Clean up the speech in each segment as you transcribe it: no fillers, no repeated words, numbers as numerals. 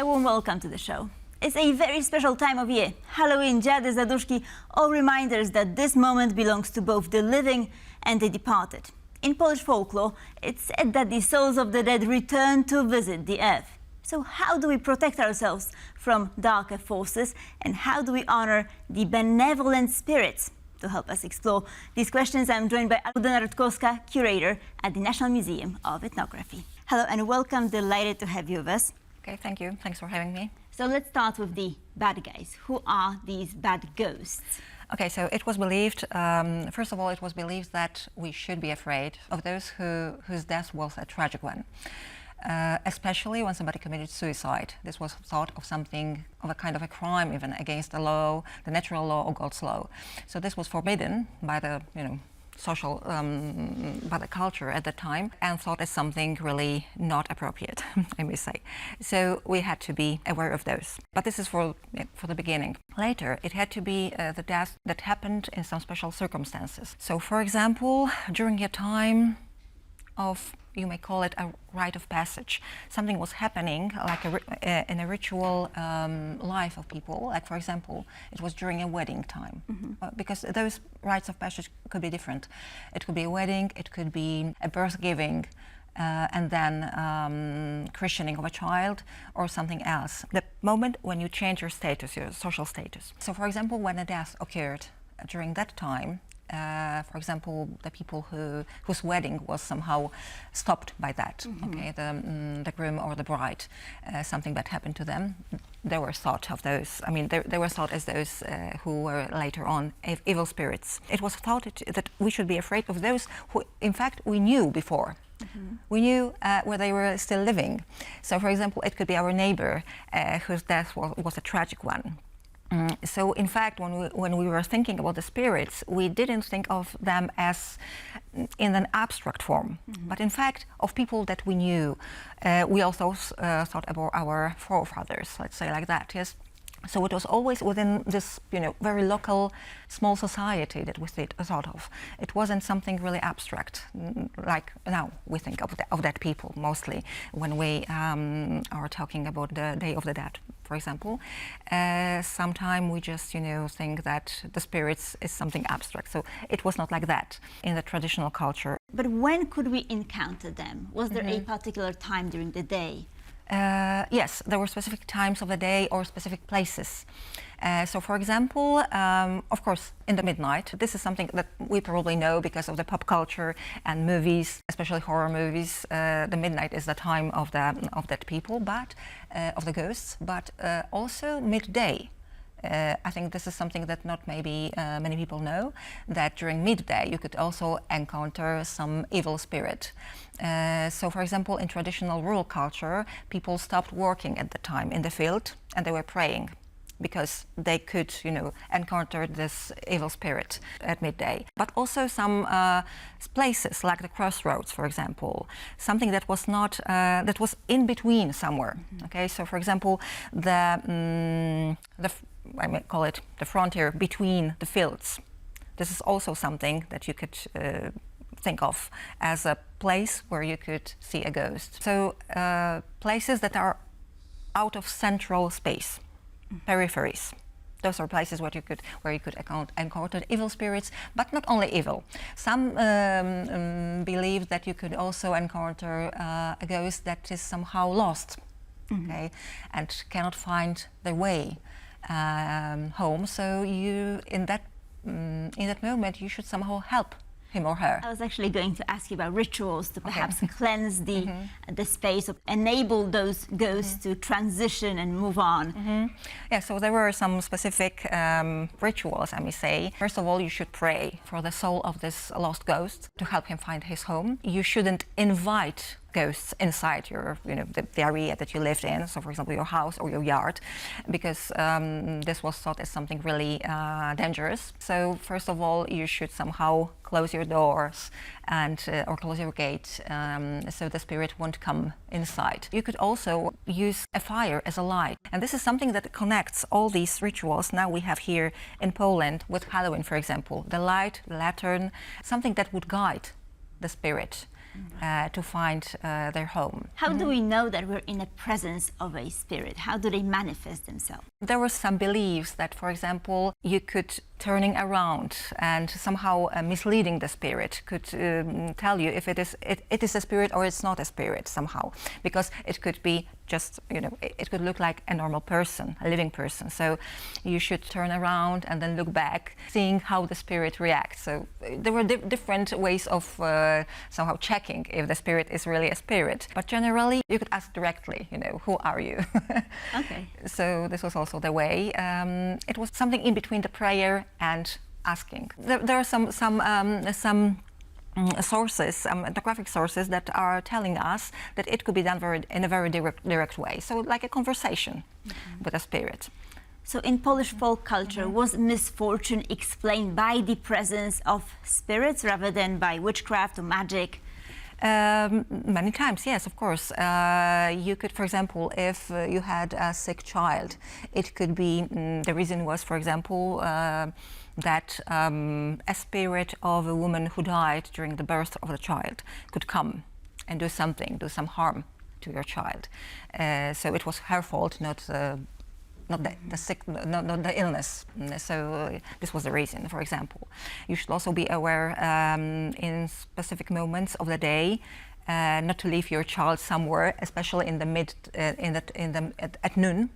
A warm welcome to the show. It's a very special time of year. Halloween, Dziady, Zaduszki, all reminders that this moment belongs to both the living and the departed. In Polish folklore, it's said that the souls of the dead return to visit the earth. So how do we protect ourselves from darker forces, and how do we honor the benevolent spirits? To help us explore these questions, I'm joined by Almudena Rutkowska, curator at the National Museum of Ethnography. Hello and welcome, delighted to have you with us. Okay, thank you. Thanks for having me. So let's start with the bad guys. Who are these bad ghosts? Okay, so it was believed, first of all, it was believed that we should be afraid of those whose death was a tragic one. Especially when somebody committed suicide. This was thought of something of a kind of a crime even against the law, the natural law or God's law. So this was forbidden by the, social, by the culture at the time, and thought as something really not appropriate, I may say. So we had to be aware of those. But this is for the beginning. Later, it had to be the death that happened in some special circumstances. So for example, during a time of, you may call it a rite of passage. Something was happening like in a ritual life of people. Like for example, it was during a wedding time. Because those rites of passage could be different. It could be a wedding, it could be a birth giving, and then christening of a child or something else. The moment when you change your status, your social status. So for example, when a death occurred during that time, for example, the people whose wedding was somehow stopped by that, okay, the groom or the bride, something that happened to them, they were thought of those, I mean, they were thought as those who were later on evil spirits. It was thought that we should be afraid of those who, in fact, we knew before. We knew where they were still living. So, for example, it could be our neighbor whose death was a tragic one. So, in fact, when we were thinking about the spirits, we didn't think of them as in an abstract form, but in fact of people that we knew. We also thought about our forefathers, let's say like that, yes. So it was always within this, very local, small society that we thought of. It wasn't something really abstract, like now we think of that people mostly when we are talking about the Day of the Dead, for example. Sometimes we just, think that the spirits is something abstract. So it was not like that in the traditional culture. But when could we encounter them? Was there a particular time during the day? Yes, there were specific times of the day or specific places. So, for example, of course, in the midnight. This is something that we probably know because of the pop culture and movies, especially horror movies. The midnight is the time of that people, but of the ghosts, but also midday. I think this is something that not maybe many people know, that during midday you could also encounter some evil spirit. So for example, in traditional rural culture, people stopped working at the time in the field and they were praying because they could, encounter this evil spirit at midday. But also some places like the crossroads, for example, something that was not, that was in between somewhere. Okay, so for example, I may call it the frontier between the fields. This is also something that you could think of as a place where you could see a ghost. So places that are out of central space, peripheries. Those are places where you could encounter evil spirits, but not only evil. Some believe that you could also encounter a ghost that is somehow lost, okay, and cannot find their way home. So you, in that moment, you should somehow help him or her. I was actually going to ask you about rituals to perhaps cleanse the space, or enable those ghosts to transition and move on. Yeah, so there were some specific rituals, I may say. First of all, you should pray for the soul of this lost ghost to help him find his home. You shouldn't invite ghosts inside your, the area that you lived in, so for example your house or your yard, because this was thought as something really dangerous. So first of all, you should somehow close your doors and or close your gate so the spirit won't come inside. You could also use a fire as a light, and this is something that connects all these rituals now we have here in Poland with Halloween, for example. The light, the lantern, something that would guide the spirit to find their home. How do we know that we're in the presence of a spirit? How do they manifest themselves? There were some beliefs that, for example, you could turning around and somehow misleading the spirit could tell you if it is a spirit or it's not a spirit somehow, because it could be just, it could look like a normal person, a living person. So you should turn around and then look back, seeing how the spirit reacts. So there were different ways of somehow checking if the spirit is really a spirit. But generally, you could ask directly, who are you? Okay. So this was also the way. It was something in between the prayer and asking. There are some sources, ethnographic sources that are telling us that it could be done in a very direct way. So like a conversation with a spirit. So in Polish folk culture, was misfortune explained by the presence of spirits rather than by witchcraft or magic? Many times, yes, of course. You could, for example, if you had a sick child, it could be, the reason was, for example, that a spirit of a woman who died during the birth of the child could come and do some harm to your child. So it was her fault, not the illness. So this was the reason, for example. You should also be aware in specific moments of the day not to leave your child somewhere, especially in the at noon.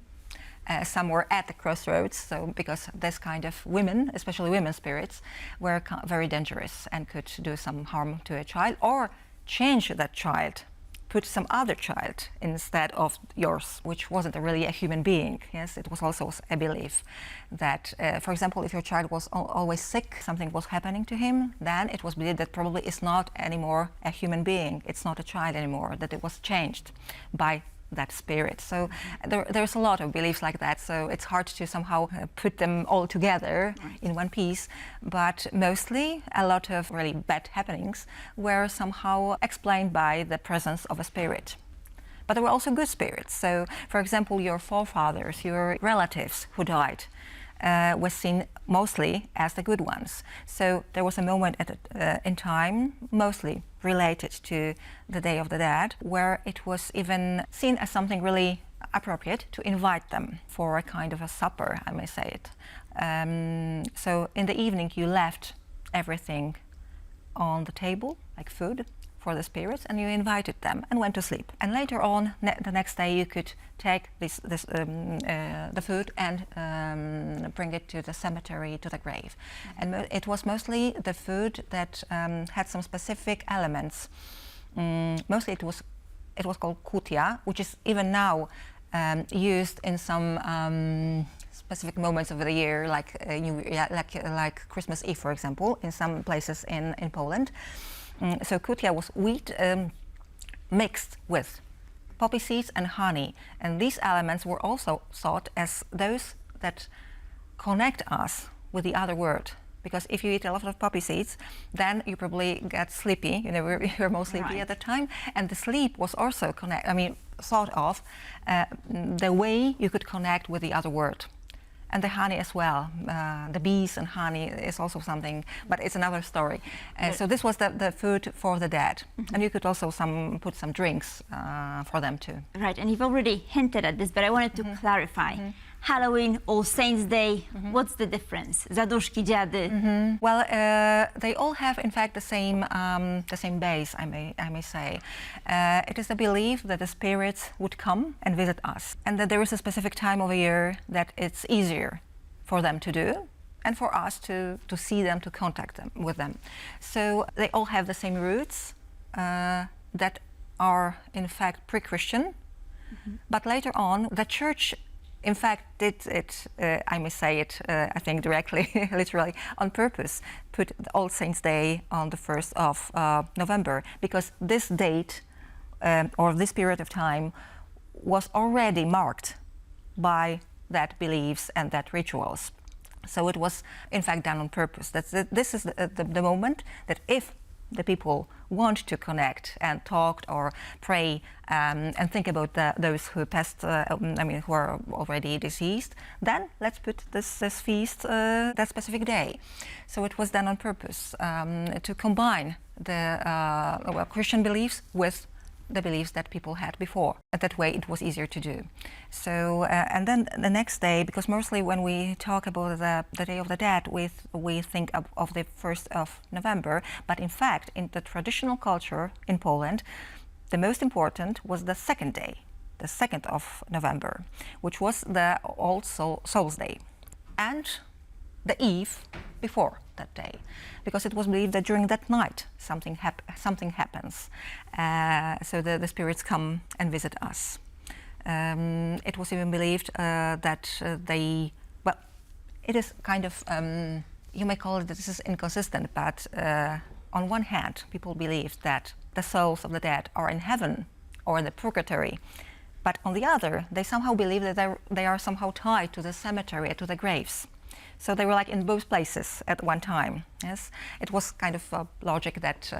Somewhere at the crossroads, so because this kind of women, especially women spirits, were very dangerous and could do some harm to a child or change that child, put some other child instead of yours, which wasn't really a human being. Yes, it was also a belief that, for example, if your child was always sick, something was happening to him, then it was believed that probably it's not anymore a human being, it's not a child anymore, that it was changed by that spirit. So there's a lot of beliefs like that, so it's hard to somehow put them all together in one piece, but mostly a lot of really bad happenings were somehow explained by the presence of a spirit. But there were also good spirits. So, for example, your forefathers, your relatives who died, was seen mostly as the good ones. So there was a moment in time, mostly related to the Day of the Dead, where it was even seen as something really appropriate to invite them for a kind of a supper, I may say it. So in the evening you left everything on the table, like food, for the spirits, and you invited them and went to sleep. And later on, the next day, you could take the food and bring it to the cemetery, to the grave. And it was mostly the food that had some specific elements. Mostly it was called kutia, which is even now used in some specific moments of the year, like Christmas Eve, for example, in some places in Poland. So kutia was wheat mixed with poppy seeds and honey, and these elements were also thought as those that connect us with the other world. Because if you eat a lot of poppy seeds, then you probably get sleepy. You're more sleepy at the time, and the sleep was also thought of the way you could connect with the other world. And the honey as well, the bees and honey is also something, but it's another story. So this was the food for the dead. And you could also put some drinks for them too. Right, and you've already hinted at this, but I wanted to clarify. Halloween, All Saints Day, what's the difference? Zaduszki, dziady? Well, they all have, in fact, the same base, I may say. It is the belief that the spirits would come and visit us, and that there is a specific time of the year that it's easier for them to do, and for us to see them, to contact them with them. So they all have the same roots that are, in fact, pre-Christian, but later on, the Church in fact did it, I may say it, I think directly, literally, on purpose, put All Saints' Day on the 1st of November, because this date, or this period of time, was already marked by that beliefs and that rituals. So it was, in fact, done on purpose. This is the moment that if the people want to connect and talk or pray and think about those who passed, who are already deceased, then let's put this feast that specific day. So it was done on purpose to combine the Christian beliefs with the beliefs that people had before. That way it was easier to do. So, and then the next day, because mostly when we talk about the Day of the Dead, we think of the 1st of November, but in fact, in the traditional culture in Poland, the most important was the second day, the 2nd of November, which was the All Souls Day, and the eve before that day, because it was believed that during that night something happens, so the spirits come and visit us. It was even believed that it is kind of, you may call it that this is inconsistent, but on one hand, people believe that the souls of the dead are in heaven or in the purgatory, but on the other, they somehow believe that they are somehow tied to the cemetery, to the graves. So they were like in both places at one time. Yes, it was kind of a logic that,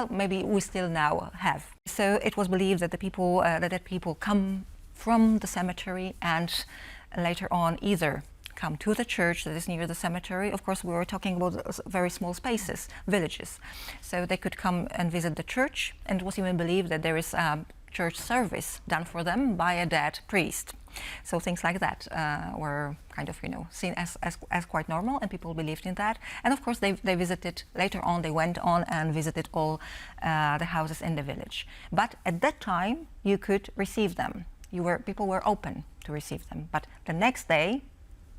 maybe we still now have. So it was believed that the dead people come from the cemetery and later on either come to the church that is near the cemetery. Of course, we were talking about very small spaces, villages. So they could come and visit the church, and it was even believed that there is church service done for them by a dead priest. So things like that were kind of, seen as quite normal, and people believed in that. And of course, they visited, later on, they went on and visited all the houses in the village. But at that time, you could receive them. People were open to receive them. But the next day,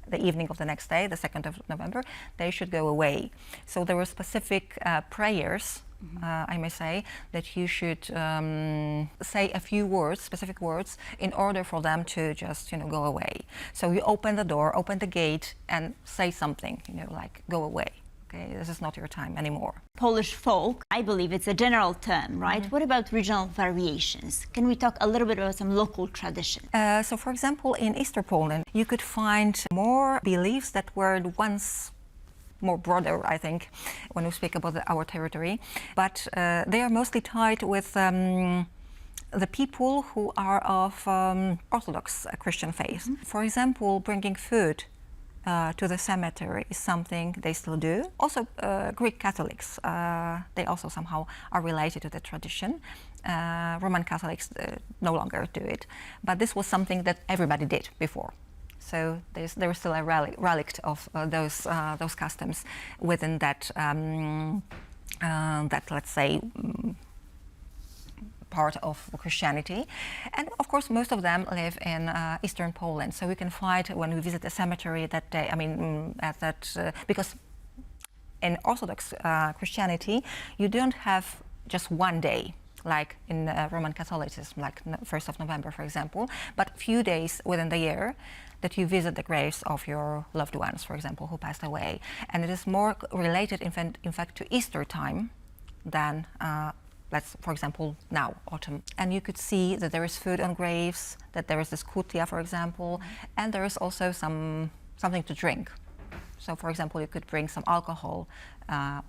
the evening of the next day, the 2nd of November, they should go away. So there were specific prayers, I may say, that you should say a few words, specific words, in order for them to just, go away. So you open the door, open the gate, and say something, like, go away. Okay, this is not your time anymore. Polish folk, I believe it's a general term, right? What about regional variations? Can we talk a little bit about some local traditions? So, for example, in Eastern Poland, you could find more beliefs that were once more broader, I think, when we speak about our territory. But they are mostly tied with the people who are of Orthodox Christian faith. For example, bringing food to the cemetery is something they still do. Also, Greek Catholics, they also somehow are related to the tradition. Roman Catholics no longer do it, but this was something that everybody did before. So there is still a relic of those customs within that let's say part of Christianity. And of course, most of them live in Eastern Poland. So we can find, when we visit the cemetery that day, because in Orthodox Christianity, you don't have just one day, like in Roman Catholicism, like 1st of November, for example, but few days within the year that you visit the graves of your loved ones, for example, who passed away. And it is more related, in fact, to Easter time than for example, now, autumn. And you could see that there is food on graves, that there is this kutia, for example, and there is also something to drink. So, for example, you could bring some alcohol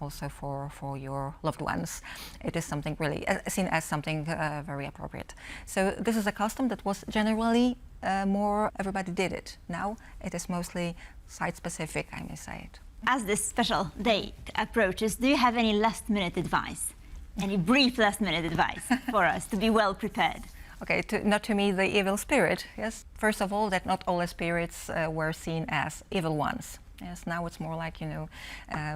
also for your loved ones. It is something really seen as something very appropriate. So this is a custom that was generally more, everybody did it. Now it is mostly site-specific, I may say it. As this special day approaches, do you have any last-minute advice? Any brief last-minute advice for us to be well prepared? Okay, not to meet the evil spirit, yes. First of all, that not all the spirits were seen as evil ones. Yes, now it's more like,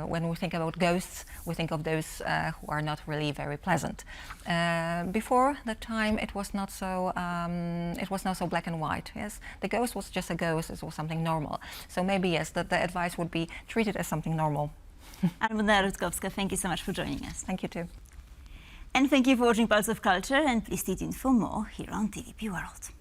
when we think about ghosts, we think of those who are not really very pleasant. Before that time, it was not so black and white. Yes, the ghost was just a ghost. It was something normal. So maybe yes, the advice would be treated as something normal. Almudena Rutkowska, thank you so much for joining us. Thank you too. And thank you for watching Pulse of Culture, and please stay tuned for more here on TVP World.